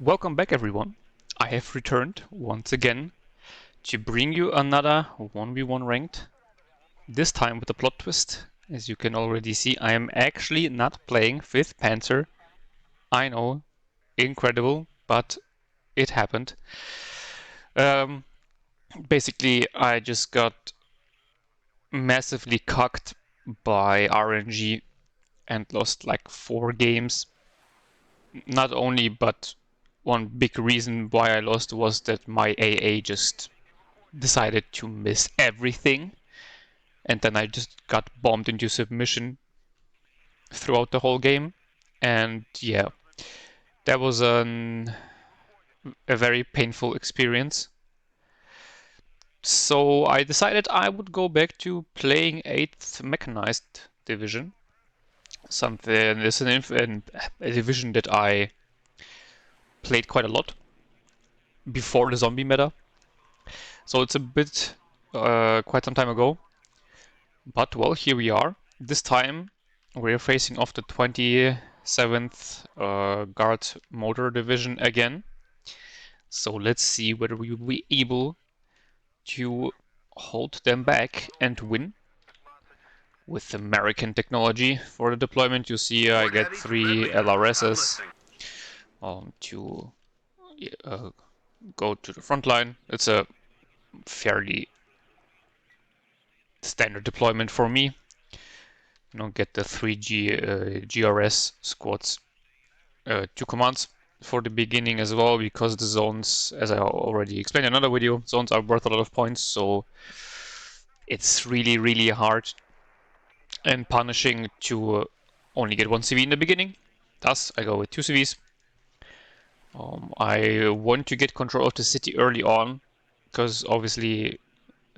Welcome back everyone. I have returned once again to bring you another 1v1 ranked. This time with a plot twist. As you can already see, I am actually not playing 5th Panzer. I know, incredible, but it happened. Basically, I just got massively cucked by RNG and lost like 4 games. Not only, but one big reason why I lost was that my AA just decided to miss everything, and then I just got bombed into submission throughout the whole game. And yeah, that was a very painful experience. So I decided I would go back to playing 8th Mechanized Division. Something is a division that I played quite a lot before the zombie meta. So it's a bit quite some time ago. But well, here we are. This time we're facing off the 27th Guards Motor Division again. So let's see whether we will be able to hold them back and win. With American technology for the deployment, you see I get 3 LRSs to go to the front line. It's a fairly standard deployment for me. You know, get the 3 GRS squads, 2 commands for the beginning as well, because the zones, as I already explained in another video, zones are worth a lot of points, so it's really hard and punishing to only get 1 CV in the beginning. Thus, I go with 2 CVs. I want to get control of the city early on, because obviously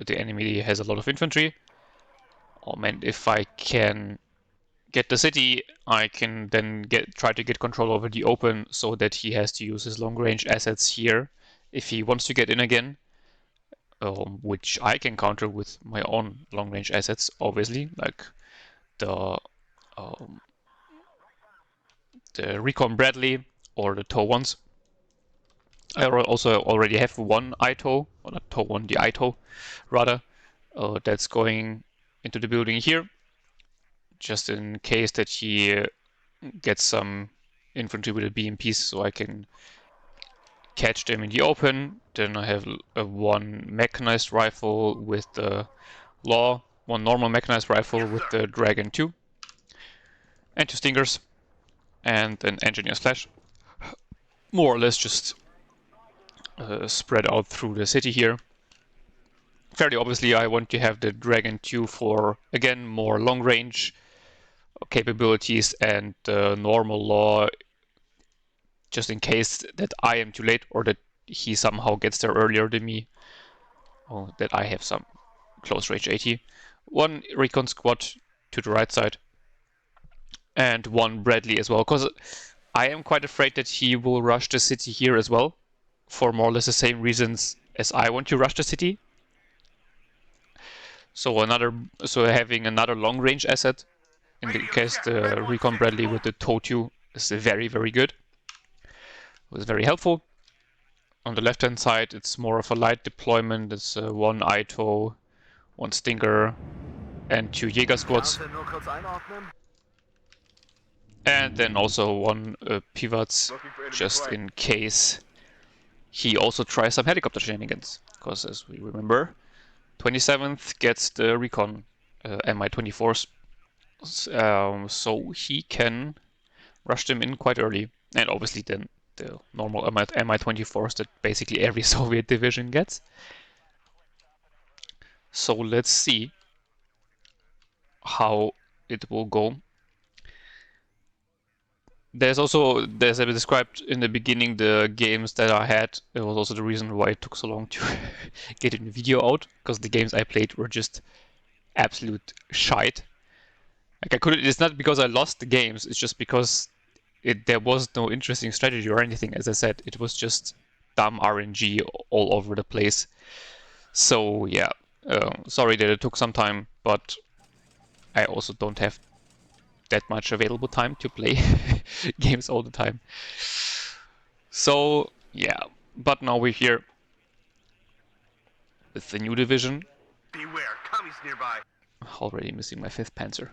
the enemy has a lot of infantry. And if I can get the city, I can then try to get control over the open, so that he has to use his long-range assets here if he wants to get in again, which I can counter with my own long-range assets, obviously, like the Recon Bradley or the TOW ones. I also already have one ITO, or not TOW one, the ITO rather, that's going into the building here, just in case that he gets some infantry with a BMPs, so I can catch them in the open. Then I have one mechanized rifle with the Law, one normal mechanized rifle with the Dragon 2, and 2 Stingers, and an Engineer Slash. More or less just spread out through the city here. Fairly obviously, I want to have the Dragon 2 for, again, more long range capabilities, and normal Law just in case that I am too late, or that he somehow gets there earlier than me, or that I have some close range AT. One recon squad to the right side, and one Bradley as well, because I am quite afraid that he will rush the city here as well, for more or less the same reasons as I want to rush the city. So having another long range asset, in the case the Recon Bradley with the TOW 2 is very good. It was very helpful. On the left hand side, it's more of a light deployment. It's 1 ITO, 1 Stinger, and 2 Jäger squads. And then also 1 Pivots, just in case he also tries some helicopter shenanigans. Because as we remember, 27th gets the Recon Mi-24s, so he can rush them in quite early. And obviously then the normal Mi-24s that basically every Soviet division gets. So let's see how it will go. As I described in the beginning, the games that I had, it was also the reason why it took so long to get a video out, because the games I played were just absolute shite. Like it's not because I lost the games, it's just because there was no interesting strategy or anything. As I said, it was just dumb RNG all over the place. So yeah, sorry that it took some time, but I also don't have that much available time to play games all the time. So, yeah. But now we're here with the new division. Beware, commies nearby. Already missing my 5th Panzer.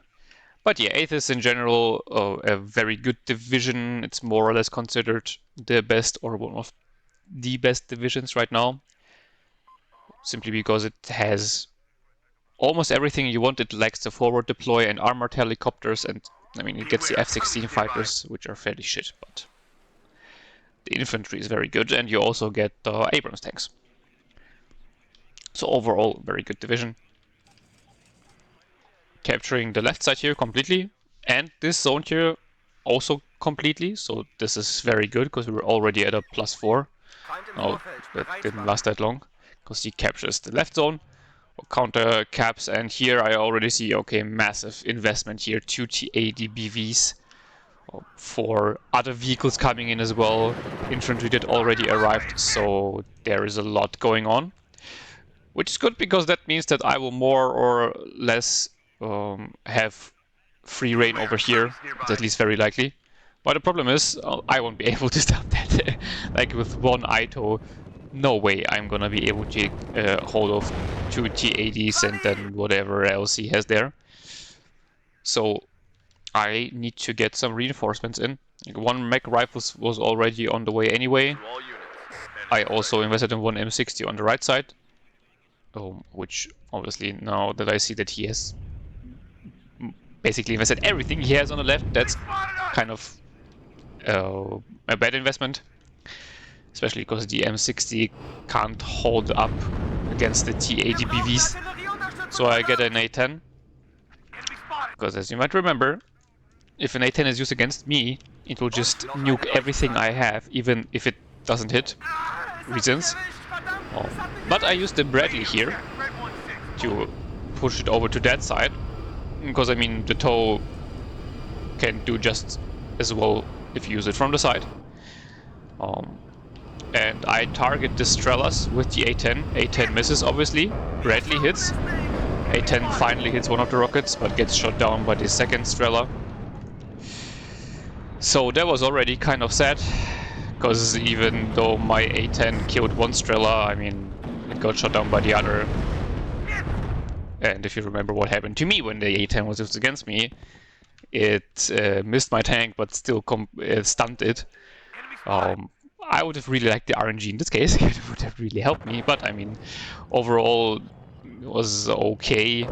But yeah, 8th is in general a very good division. It's more or less considered the best or one of the best divisions right now. Simply because it has almost everything you want. It lacks the forward deploy and armored helicopters, and I mean it gets the F-16 fighters, which are fairly shit, but the infantry is very good, and you also get Abrams tanks. So overall, very good division. Capturing the left side here completely, and this zone here also completely, so this is very good, because we were already at a +4. Oh, that didn't last that long, because he captures the left zone, counter caps, and here I already see, okay, massive investment here, 2 T-80 BVs, 4 other vehicles coming in as well, infantry that already arrived, so there is a lot going on. Which is good, because that means that I will more or less have free reign over here. It's at least very likely. But the problem is, I won't be able to stop that. Like with 1 ITO, no way I'm gonna be able to hold off 2 T-80s and then whatever else he has there. So I need to get some reinforcements in. Like 1 mech rifles was already on the way anyway. I also invested in 1 M60 on the right side. Which obviously, now that I see that he has basically invested everything he has on the left, that's kind of a bad investment. Especially because the M60 can't hold up against the T-80 BVs. So I get an A-10. Because as you might remember, if an A-10 is used against me, it will just nuke everything I have, even if it doesn't hit. Reasons. But I used the Bradley here to push it over to that side, because I mean the TOW can do just as well if you use it from the side. And I target the Strelas with the A-10. A-10 misses, obviously. Bradley hits. A-10 finally hits one of the rockets, but gets shot down by the second Strela. So that was already kind of sad, because even though my A-10 killed one Strela, I mean, it got shot down by the other. And if you remember what happened to me when the A-10 was used against me, it missed my tank, but still stunned it. I would have really liked the RNG in this case. It would have really helped me, but I mean, overall, it was okay.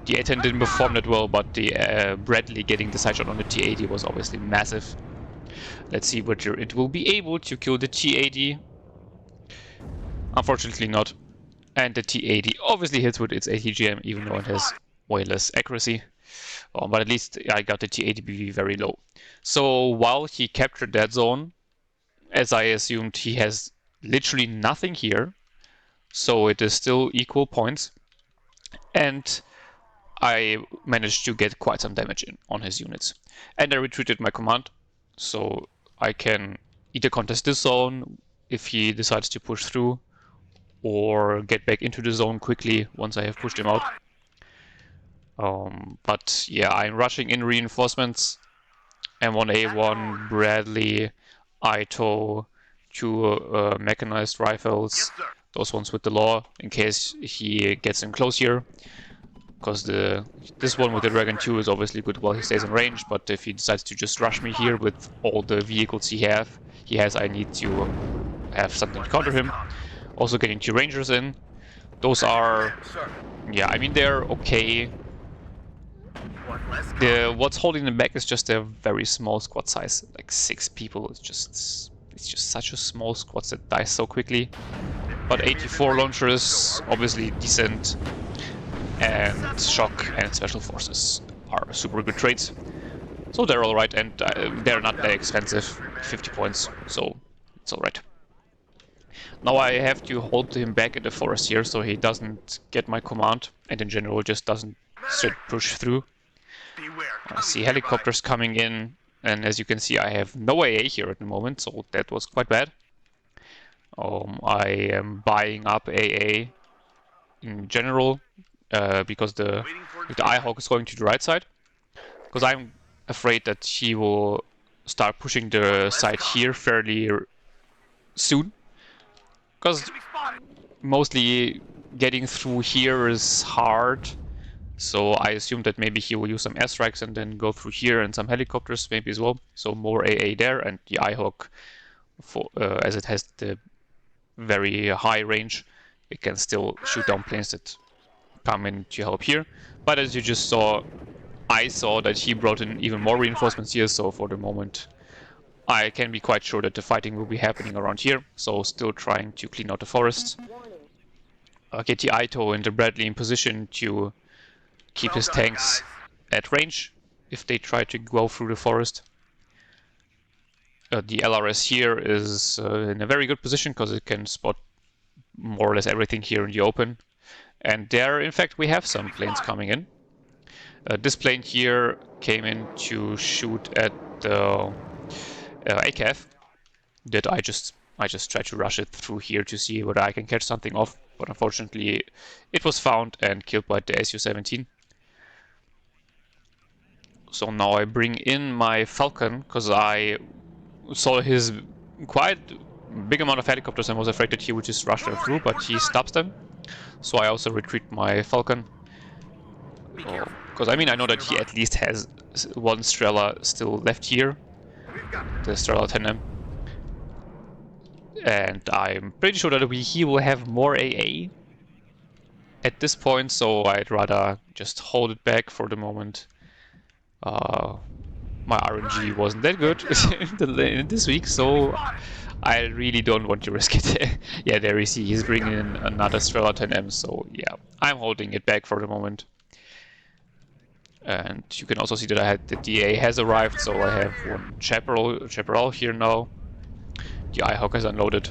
The A-10 didn't perform that well, but the Bradley getting the side shot on the T-80 was obviously massive. Let's see whether it will be able to kill the T-80. Unfortunately not. And the T-80 obviously hits with its ATGM, even though it has way less accuracy. But at least I got the T-80 BV very low. So while he captured that zone, as I assumed, he has literally nothing here. So it is still equal points. And I managed to get quite some damage in on his units. And I retreated my command, so I can either contest this zone if he decides to push through, or get back into the zone quickly once I have pushed him out. But yeah, I'm rushing in reinforcements. M1A1, Bradley, ITO, 2 mechanized rifles, those ones with the law, in case he gets in close here. Because this one with the Dragon 2 is obviously good while he stays in range, but if he decides to just rush me here with all the vehicles he has, I need to have something to counter him. Also getting 2 Rangers in. Those are, yeah, I mean, they're okay. What's holding them back is just a very small squad size, like 6 people. It's just such a small squad that dies so quickly. But 84 launchers, obviously decent, and shock and special forces are super good traits. So they're alright, and they're not that expensive, 50 points, so it's alright. Now I have to hold him back in the forest here, so he doesn't get my command, and in general just doesn't straight push through. I see helicopters coming in, and as you can see I have no AA here at the moment, so that was quite bad. I am buying up AA in general, because the IHawk is going to the right side. Because I'm afraid that he will start pushing the side here fairly soon, because mostly getting through here is hard. So I assume that maybe he will use some airstrikes and then go through here, and some helicopters maybe as well. So more AA there, and the iHawk, for as it has the very high range, it can still shoot down planes that come in to help here. But as you just saw, I saw that he brought in even more reinforcements here, so for the moment I can be quite sure that the fighting will be happening around here. So still trying to clean out the forest. Get the Ito and the Bradley in position to keep his tanks at range if they try to go through the forest. The LRS here is in a very good position because it can spot more or less everything here in the open. And there, in fact, we have some planes coming in. This plane here came in to shoot at the ACAF that I just tried to rush it through here to see whether I can catch something off, but unfortunately it was found and killed by the Su-17. So now I bring in my Falcon because I saw his quite big amount of helicopters and was afraid that he would just rush them through, but he stops them. So I also retreat my Falcon. Because I mean, I know that he at least has one Strela still left here, the Strela 10M. And I'm pretty sure that he will have more AA at this point, so I'd rather just hold it back for the moment. My RNG wasn't that good in this week, so I really don't want to risk it. Yeah, there you see, he's bringing in another Strela 10M, so yeah, I'm holding it back for the moment. And you can also see that I had the DA has arrived, so I have one Chaparral here now. The iHawk has unloaded,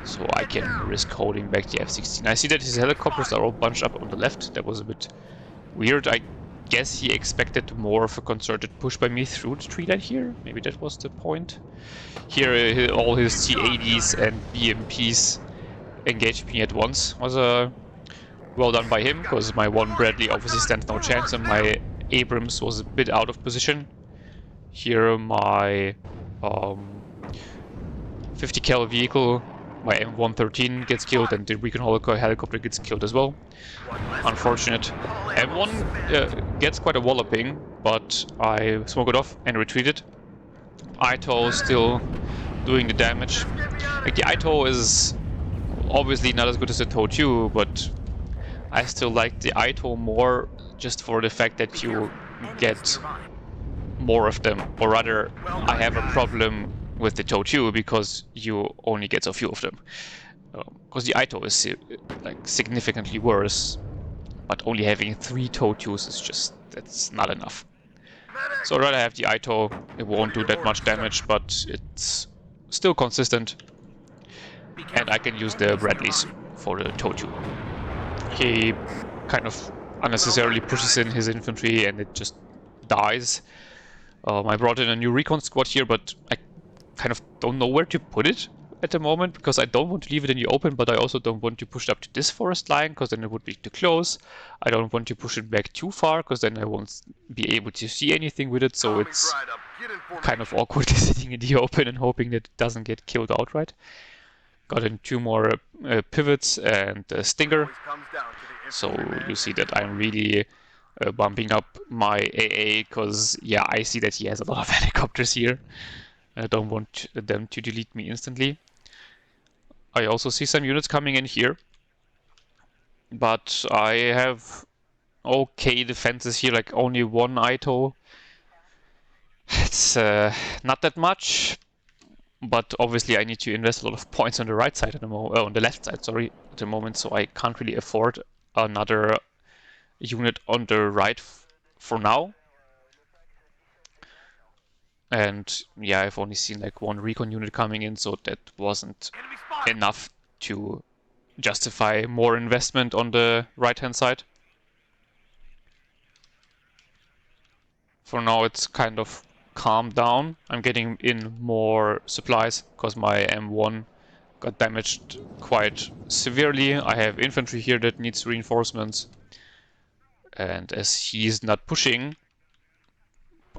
so I can risk holding back the F-16. I see that his helicopters are all bunched up on the left. That was a bit weird. I guess he expected more of a concerted push by me through the tree line here. Maybe that was the point. Here, all his T-80s and BMPs engaged me at once. Was well done by him, because my one Bradley obviously stands no chance, and my Abrams was a bit out of position. Here, my 50 cal vehicle, my M113 gets killed, and the recon helicopter gets killed as well. Unfortunate. M1 gets quite a walloping, but I smoke it off and retreated. Ito still doing the damage. Like, the Ito is obviously not as good as the TOW2, but I still like the Ito more just for the fact that you get more of them, or rather, I have a problem with the TOW2 because you only get so few of them. Because the Ito is like significantly worse, but only having 3 TOW2s is just, that's not enough. So I'd rather have the Ito. It won't do that much damage, but it's still consistent. And I can use the Bradleys for the TOW2. He kind of unnecessarily pushes in his infantry and it just dies. I brought in a new recon squad here, but I kind of don't know where to put it at the moment, because I don't want to leave it in the open, but I also don't want to push it up to this forest line, because then it would be too close. I don't want to push it back too far, because then I won't be able to see anything with it, so it's kind of awkward sitting in the open and hoping that it doesn't get killed outright. Got in 2 more pivots and a Stinger, so you see that I'm really bumping up my AA, because yeah, I see that he has a lot of helicopters here. I don't want them to delete me instantly. I also see some units coming in here, but I have okay defenses here, like only 1 Ito. It's not that much, but obviously I need to invest a lot of points on the right side at the moment, on the left side, sorry, at the moment, so I can't really afford another unit on the right for now. And yeah, I've only seen like 1 recon unit coming in, so that wasn't enough to justify more investment on the right-hand side. For now, it's kind of calmed down. I'm getting in more supplies because my M1 got damaged quite severely. I have infantry here that needs reinforcements. And as he's not pushing,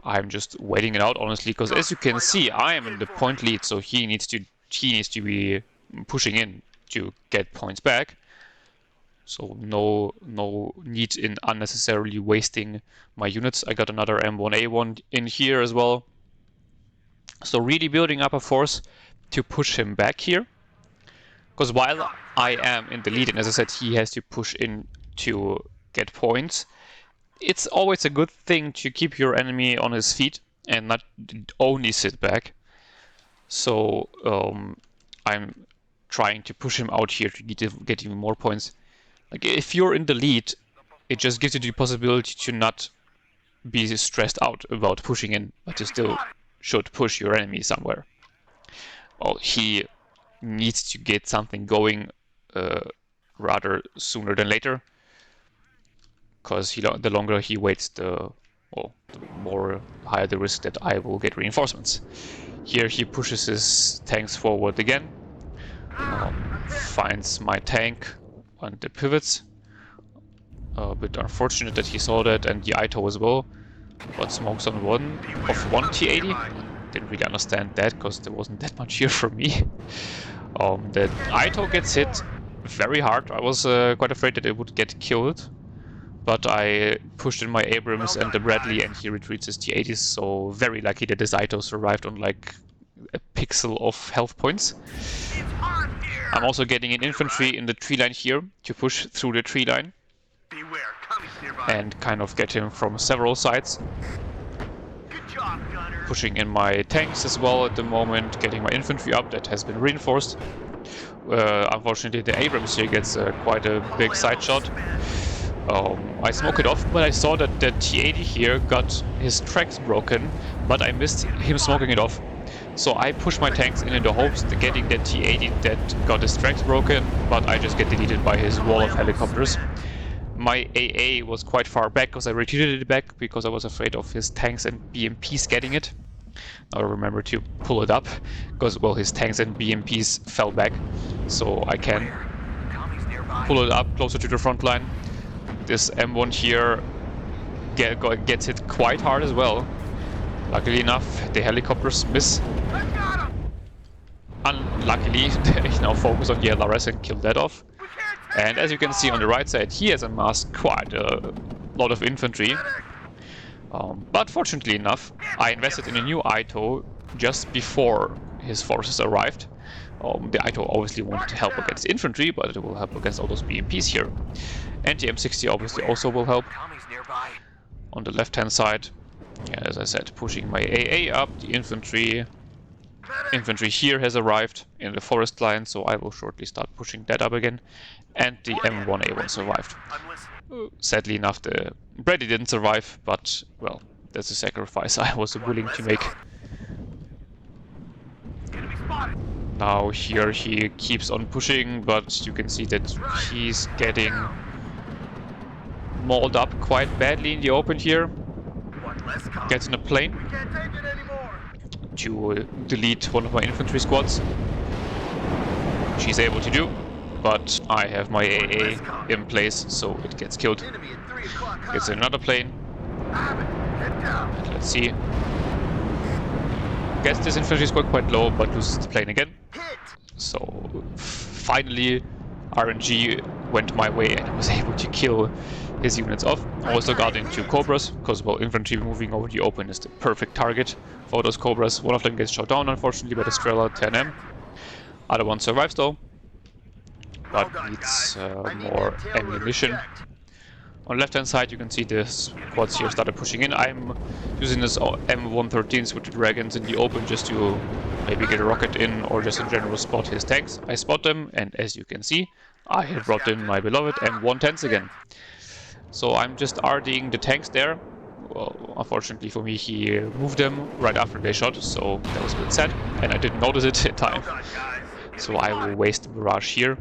I'm just waiting it out, honestly, because as you can see, I am in the point lead, so he needs to be pushing in to get points back. So no need in unnecessarily wasting my units. I got another M1A1 in here as well. So really building up a force to push him back here. Because while I am in the lead, and as I said, he has to push in to get points, it's always a good thing to keep your enemy on his feet and not only sit back. So I'm trying to push him out here to get even more points. Like, if you're in the lead, it just gives you the possibility to not be stressed out about pushing in, but you still should push your enemy somewhere. Well, he needs to get something going rather sooner than later, because the longer he waits, the more higher the risk that I will get reinforcements. Here he pushes his tanks forward again, finds my tank on the pivots. A bit unfortunate that he saw that, and the Ito as well. But smokes on one T80. Didn't really understand that because there wasn't that much here for me. The Ito gets hit very hard. I was quite afraid that it would get killed, but I pushed in my Abrams and the Bradley, and he retreats his T80s. So very lucky that this Ito survived on like a pixel of health points. I'm also getting an infantry in the tree line here to push through the tree line and kind of get him from several sides. Pushing in my tanks as well at the moment, getting my infantry up that has been reinforced. Unfortunately, the Abrams here gets quite a big side shot. I smoke it off, but I saw that the T80 here got his tracks broken, but I missed him smoking it off. So I push my tanks in the hopes of getting that T80 that got his tracks broken, but I just get deleted by his wall of helicopters. My AA was quite far back because I retreated it back because I was afraid of his tanks and BMPs getting it. Now remember to pull it up because, well, his tanks and BMPs fell back, so I can pull it up closer to the front line. This M1 here gets hit quite hard as well. Luckily enough, the helicopters miss. Unluckily, they now focus on the LRS and kill that off. And as you can see on the right side, he has amassed quite a lot of infantry. But fortunately enough, I invested in a new Ito just before his forces arrived. The Ito obviously wanted to help against infantry, but it will help against all those BMPs here. And the M60 obviously also will help. On the left-hand side, yeah, as I said, pushing my AA up, the infantry here has arrived in the forest line, so I will shortly start pushing that up again. And the M1A1 survived. Sadly enough, the Brady didn't survive, but, well, that's a sacrifice I was willing to make. Now here he keeps on pushing, but you can see that he's getting mauled up quite badly in the open here. Gets in a plane to delete one of my infantry squads, which he's able to do, but I have my AA in place, so it gets killed. Gets in another plane. And let's see. Gets this infantry squad quite low, but loses the plane again. So finally RNG went my way and I was able to kill his units off. I also got into Cobras, because, well, infantry moving over the open is the perfect target for those Cobras. One of them gets shot down, unfortunately, by the Strela 10M. Other one survives though, but needs more ammunition. On the left-hand side, you can see the squads here started pushing in. I'm using this M113s with the dragons in the open just to maybe get a rocket in or just in general spot his tanks. I spot them, and as you can see, I have brought in my beloved M110s again. So I'm just RDing the tanks there. Well, unfortunately for me, he moved them right after they shot, so that was a bit sad, and I didn't notice it in time. So I will waste the barrage here.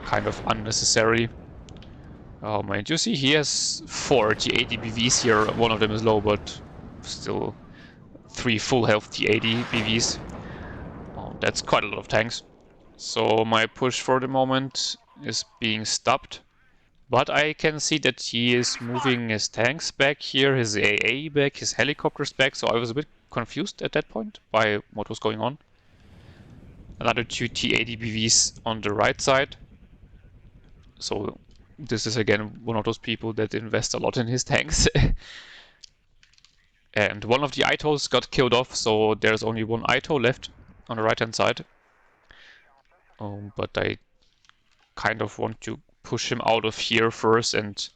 Kind of unnecessary. And you see he has 4 T80 BVs here. One of them is low, but still 3 full health T80 BVs. That's quite a lot of tanks. So my push for the moment is being stopped. But I can see that he is moving his tanks back here, his AA back, his helicopters back, so I was a bit confused at that point by what was going on. Another 2 T-80BVs on the right side. So this is again one of those people that invest a lot in his tanks. And one of the ITOs got killed off, so there's only one ITO left on the right hand side. But I kind of want to push him out of here first, and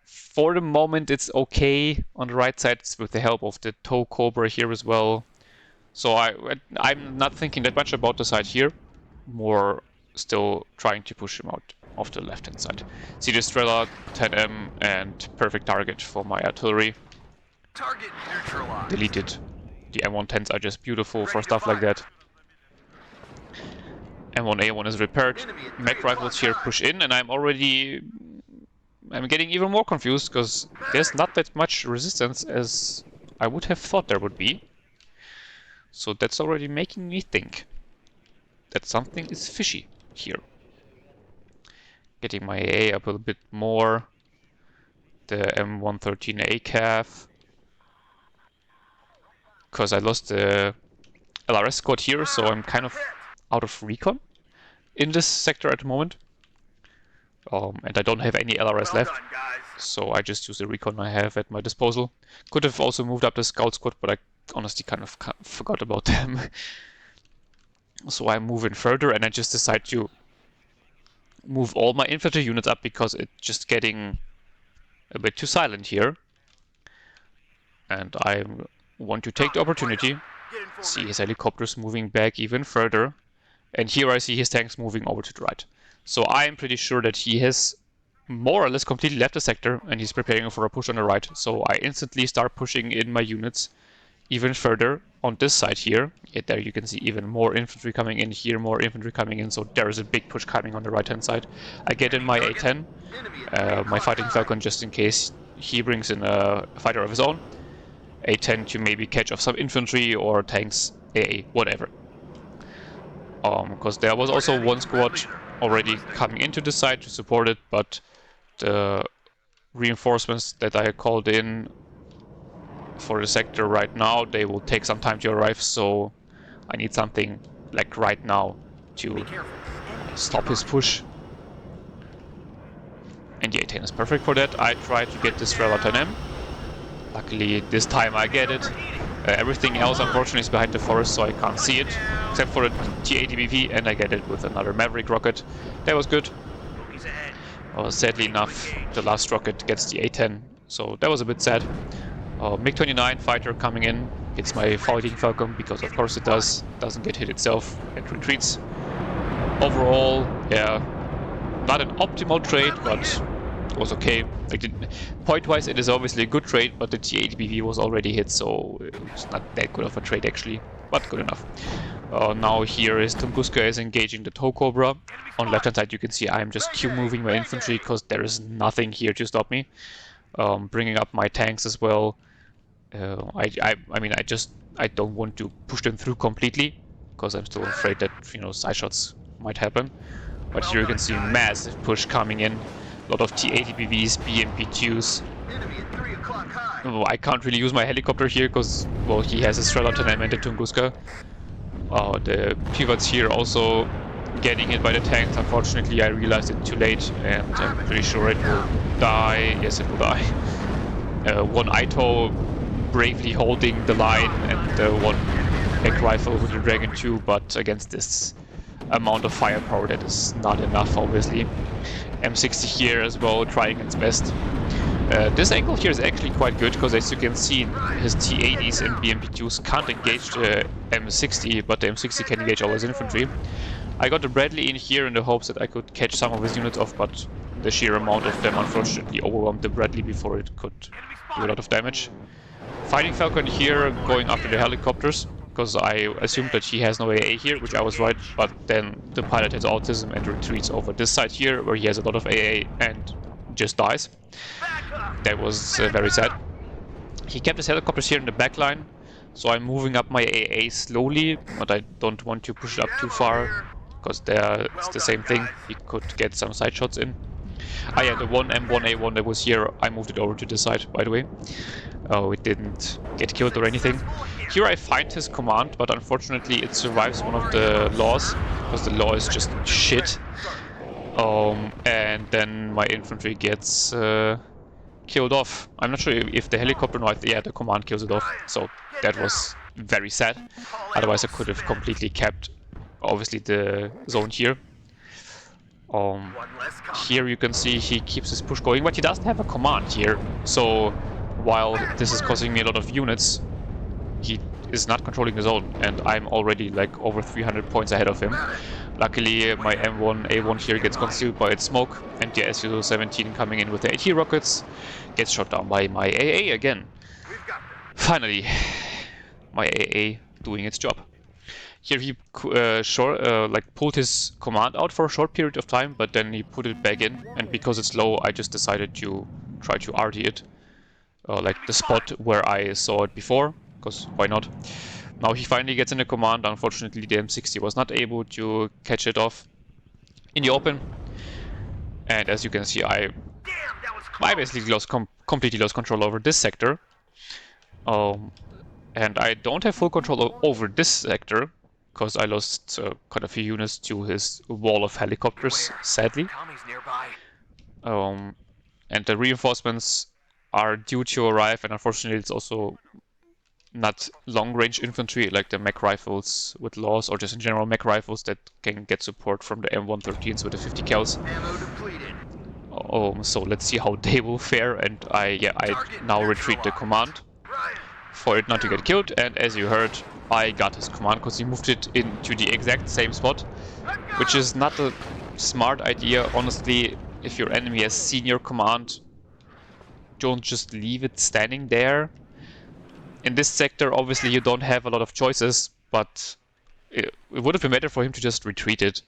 for the moment it's okay on the right side with the help of the tow cobra here as well. So I'm not thinking that much about the side here, more still trying to push him out of the left hand side. See the Strela, 10M, and perfect target for my artillery. Target neutralized. Deleted. The M110s are just beautiful for stuff like that. M1A1 is repaired. Mech rifles here push in, and I'm getting even more confused because there's not that much resistance as I would have thought there would be. So that's already making me think that something is fishy here. Getting my AA up a bit more. The M113A calf. Because I lost the LRS squad here, so I'm kind of out of recon in this sector at the moment. And I don't have any LRS left, so I just use the recon I have at my disposal. Could have also moved up the scout squad, but I honestly kind of forgot about them. So I move in further, and I just decide to move all my infantry units up because it's just getting a bit too silent here. And I want to take the opportunity, see his helicopters moving back even further, and here I see his tanks moving over to the right. So I am pretty sure that he has more or less completely left the sector and he's preparing for a push on the right. So I instantly start pushing in my units even further on this side here. There you can see even more infantry coming in here, more infantry coming in, so there is a big push coming on the right hand side. I get in my A10, my Fighting Falcon, just in case he brings in a fighter of his own. A10 to maybe catch off some infantry or tanks, AA, whatever. Because there was also one squad already coming into the side to support it, but the reinforcements that I called in for the sector right now, they will take some time to arrive, so I need something like right now to stop his push. And the A10 is perfect for that. I try to get this Strela 10M. Luckily this time I get it. Everything else unfortunately is behind the forest, so I can't see it, except for the T-80BV, and I get it with another Maverick rocket. That was good. Sadly enough, the last rocket gets the A-10, so that was a bit sad. MiG-29 fighter coming in, hits my Fighting Falcon, because of course it does. Doesn't get hit itself, and retreats. Overall, yeah, not an optimal trade, but it was okay. Point-wise, it is obviously a good trade, but the T-80BV was already hit, so it's not that good of a trade actually, but good enough. Now here is Tunguska is engaging the tow cobra. On the left-hand side you can see I'm just Q-moving my infantry because there is nothing here to stop me. Bringing up my tanks as well. I mean I don't want to push them through completely because I'm still afraid that, you know, side shots might happen. But here you can see massive push coming in. A lot of T-80BVs, BMP-2s. Oh, I can't really use my helicopter here because, well, he has a Strela 10M and a Tunguska. The pivots here also getting hit by the tanks. Unfortunately, I realized it too late, and I'm pretty sure it will die. Yes, it will die. One ITO bravely holding the line, and one mech rifle with the Dragon 2, but against this amount of firepower, that is not enough, obviously. M60 here as well, trying its best. This angle here is actually quite good, because as you can see, his T-80s and BMP-2s can't engage the M60, but the M60 can engage all his infantry. I got the Bradley in here in the hopes that I could catch some of his units off, but the sheer amount of them unfortunately overwhelmed the Bradley before it could do a lot of damage. Fighting Falcon here, going after the helicopters, because I assumed that he has no AA here, which I was right, but then the pilot has autism and retreats over this side here, where he has a lot of AA and just dies. That was very sad. He kept his helicopters here in the back line, so I'm moving up my AA slowly, but I don't want to push it up too far, because there it's the same thing, he could get some side shots in. Ah yeah, the one M1A1 that was here, I moved it over to this side, by the way. Oh, it didn't get killed or anything. Here I find his command, but unfortunately it survives one of the laws, because the law is just shit. And then my infantry gets killed off. I'm not sure if the helicopter, no, yeah, the command kills it off. So that was very sad. Otherwise I could have completely kept, obviously, the zone here. Here you can see he keeps his push going, but he doesn't have a command here. So while this is costing me a lot of units, he is not controlling the zone, and I'm already like over 300 points ahead of him. Luckily, my M1A1 here gets concealed by its smoke, and the Su-17 coming in with the AT rockets gets shot down by my AA again. Finally, my AA doing its job. Here he pulled his command out for a short period of time, but then he put it back in, and because it's low, I just decided to try to RT it. Like the spot where I saw it before, because why not? Now he finally gets in the command. Unfortunately, the M60 was not able to catch it off in the open. And as you can see, I basically completely lost control over this sector. And I don't have full control over this sector, because I lost quite a few units to his wall of helicopters, sadly. And the reinforcements are due to arrive, and unfortunately it's also not long-range infantry like the mech rifles with laws, or just in general mech rifles that can get support from the M113s with the 50 cals. So let's see how they will fare, and I now retreat the command for it not to get killed, and as you heard, I got his command because he moved it into the exact same spot, which is not a smart idea. Honestly, if your enemy has seen your command, don't just leave it standing there. In this sector, obviously, you don't have a lot of choices, but it would have been better for him to just retreat it,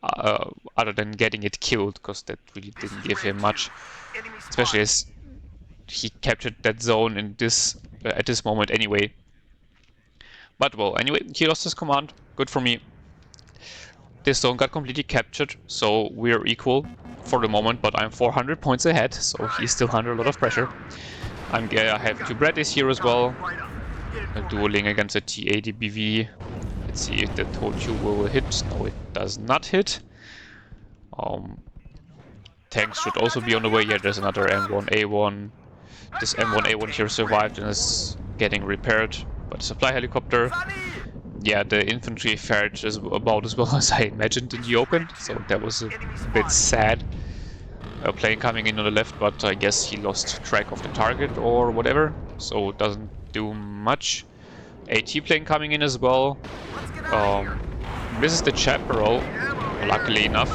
other than getting it killed, because that really didn't give him much, especially as he captured that zone in this at this moment anyway. But well, anyway, he lost his command. Good for me. This zone got completely captured, so we're equal for the moment, but I'm 400 points ahead, so he's still under a lot of pressure. I have two Bradleys here as well, dueling against a T80 BV. Let's see if the TOW will hit. No, it does not hit. Tanks should also be on the way. Yeah, there's another M1A1. This M1A1 here survived and is getting repaired by the supply helicopter. Yeah, the infantry fared about as well as I imagined in the open, so that was a bit sad. A plane coming in on the left, but I guess he lost track of the target or whatever, so it doesn't do much. AT plane coming in as well. This is the chaparral, luckily enough.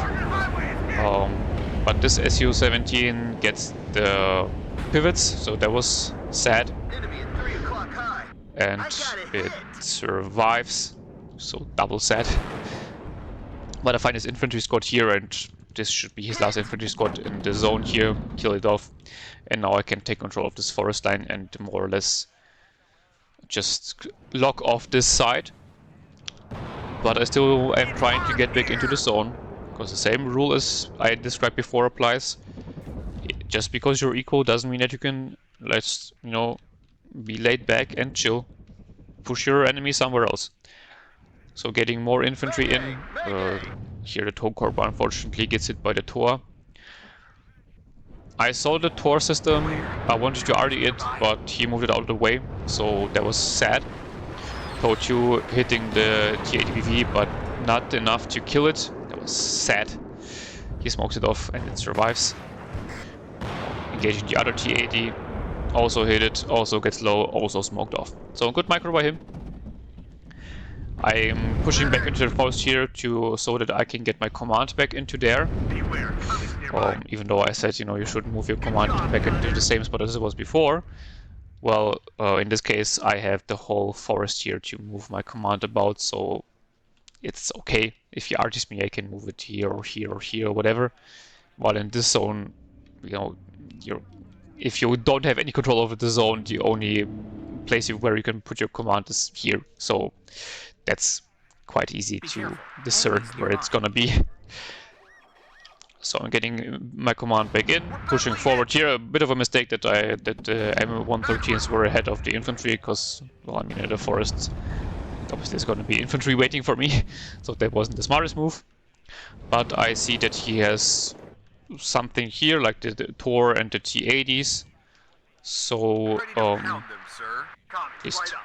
But this Su-17 gets the pivots, so that was sad. And it survives, so double sad. But I find his infantry squad here, and this should be his last infantry squad in the zone here, kill it off. And now I can take control of this forest line and more or less just lock off this side. But I still am trying to get back into the zone, because the same rule as I described before applies. Just because you're equal doesn't mean that you can, be laid back and chill. Push your enemy somewhere else. So getting more infantry in. Here the TOW Corps unfortunately gets hit by the TOR. I saw the TOR system. I wanted to RD it, but he moved it out of the way, so that was sad. TOW hitting the T80BV, but not enough to kill it. That was sad. He smokes it off and it survives. Engaging the other T80. Also hit it, also gets low, also smoked off. So good micro by him. I'm pushing back into the forest here so that I can get my command back into there. Even though I said, you should move your command back into the same spot as it was before. Well, in this case, I have the whole forest here to move my command about, so it's okay. If he arches me, I can move it here or here or here or whatever. While in this zone, if you don't have any control over the zone, the only place where you can put your command is here. So that's quite easy to discern where it's gonna be. So I'm getting my command back in, pushing forward here. A bit of a mistake that M113s were ahead of the infantry, because, well, I mean, in the forest, obviously there's going to be infantry waiting for me, so that wasn't the smartest move. But I see that he has something here, like the Tor and the T-80s. So, just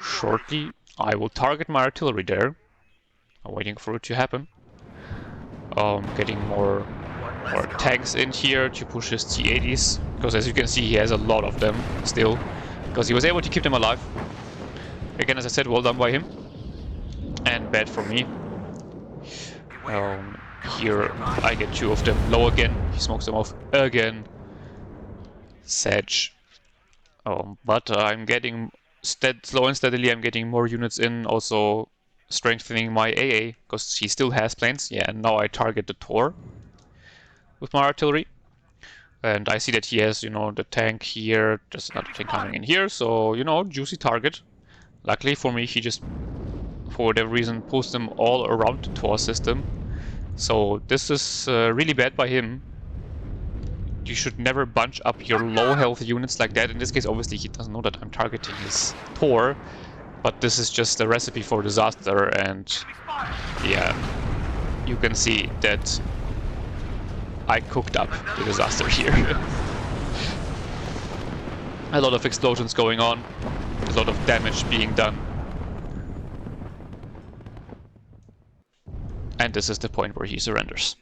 shortly, I will target my artillery there. I'm waiting for it to happen. Getting more tanks in here to push his T-80s, because as you can see, he has a lot of them still, because he was able to keep them alive. Again, as I said, well done by him, and bad for me. Here I get 2 of them low again. He smokes them off again. Sedge. But I'm getting slow and steadily. I'm getting more units in. Also strengthening my AA, because he still has planes. Yeah, and now I target the Tor with my artillery. And I see that he has, the tank here. There's another tank coming in here. So, juicy target. Luckily for me, he just, for whatever reason, pulls them all around the Tor system. So this is really bad by him. You should never bunch up your low health units like that. In this case, obviously, he doesn't know that I'm targeting his Tor. But this is just a recipe for disaster. And yeah, you can see that I cooked up the disaster here. A lot of explosions going on, a lot of damage being done. And this is the point where he surrenders.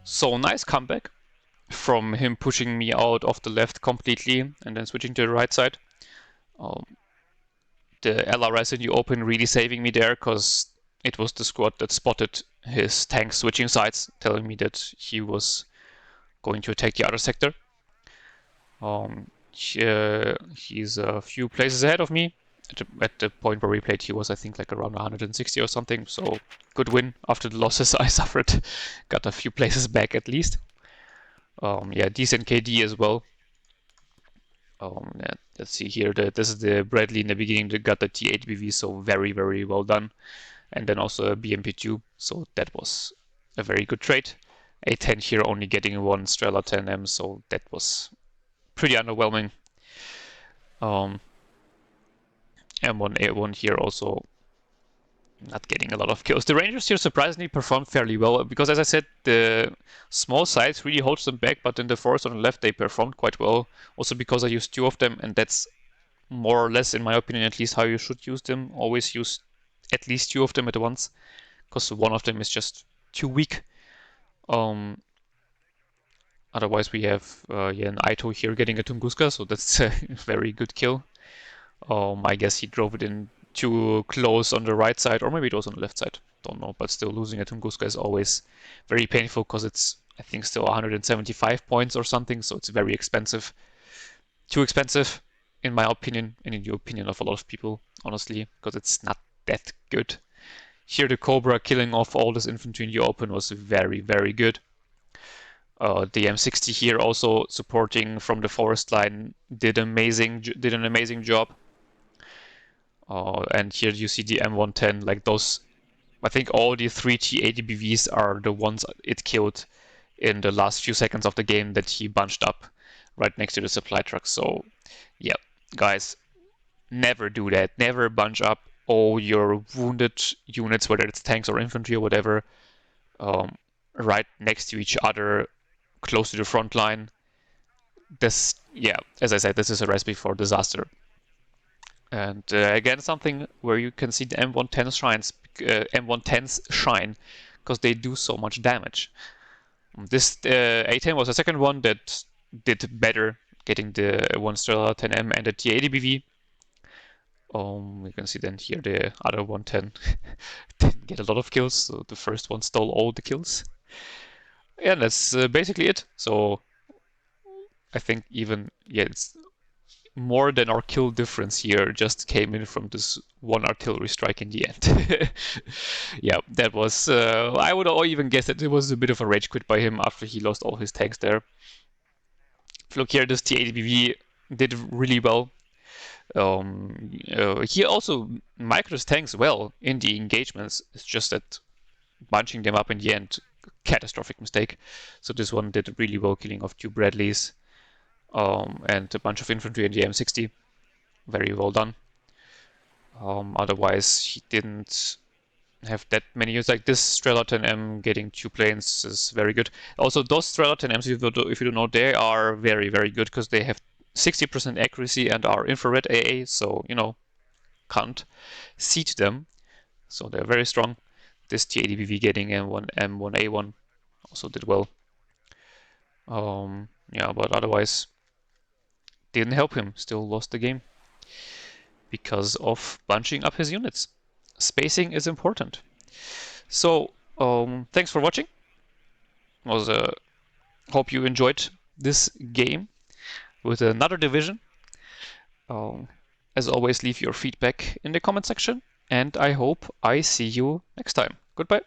So nice comeback from him pushing me out of the left completely and then switching to the right side. The LRS in the open really saving me there, because it was the squad that spotted his tank switching sides, telling me that he was going to attack the other sector. He's a few places ahead of me. At the point where we played, he was, I think, like around 160 or something. So good win after the losses I suffered. Got a few places back at least. Yeah, decent KD as well. Yeah, let's see here. This is the Bradley in the beginning that got the T8 BV, so very, very well done. And then also a BMP2, so that was a very good trade. A10 here only getting 1 Strela 10M, so that was pretty underwhelming. M1A1 here also not getting a lot of kills. The Rangers here surprisingly performed fairly well, because as I said, the small size really holds them back, but in the forest on the left they performed quite well. Also because I used 2 of them, and that's more or less, in my opinion, at least how you should use them. Always use at least 2 of them at once, because 1 of them is just too weak. Otherwise we have an Aito here getting a Tunguska, so that's a very good kill. I guess he drove it in too close on the right side, or maybe it was on the left side. Don't know, but still losing a Tunguska is always very painful, because it's, I think, still 175 points or something, so it's very expensive. Too expensive, in my opinion, and in the opinion of a lot of people, honestly, because it's not that good. Here the Cobra killing off all this infantry in the open was very, very good. The M60 here also supporting from the forest line did an amazing job. And here you see the M110, like those, I think all the 3 T80 BVs are the ones it killed in the last few seconds of the game that he bunched up right next to the supply truck. So yeah, guys, never do that. Never bunch up all your wounded units, whether it's tanks or infantry or whatever, right next to each other, close to the front line. This, yeah, as I said, this is a recipe for disaster. And again, something where you can see the M110s shine, because they do so much damage. This A10 was the second one that did better, getting the 1 Strela 10M and the T80 BV. You can see then here the other 110 didn't get a lot of kills, so the first one stole all the kills. Yeah, that's basically it. So I think even, yeah, it's more than our kill difference here just came in from this 1 artillery strike in the end. Yeah, that was, I would even guess that it was a bit of a rage quit by him after he lost all his tanks there. Look here, this T80 BV did really well. He also micros tanks well in the engagements. It's just that bunching them up in the end, catastrophic mistake. So this one did really well, killing off 2 Bradleys and a bunch of infantry in the M60. Very well done. Otherwise, he didn't have that many units. Like this Strela 10M getting 2 planes is very good. Also, those Strela 10Ms, if you don't know, they are very, very good because they have 60% accuracy and are infrared AA, so, can't seat them. So they're very strong. This TADPV getting M1A1 also did well. Yeah, but otherwise didn't help him. Still lost the game because of bunching up his units. Spacing is important. So thanks for watching. Was hope you enjoyed this game with another division. As always, leave your feedback in the comment section, and I hope I see you next time. Goodbye.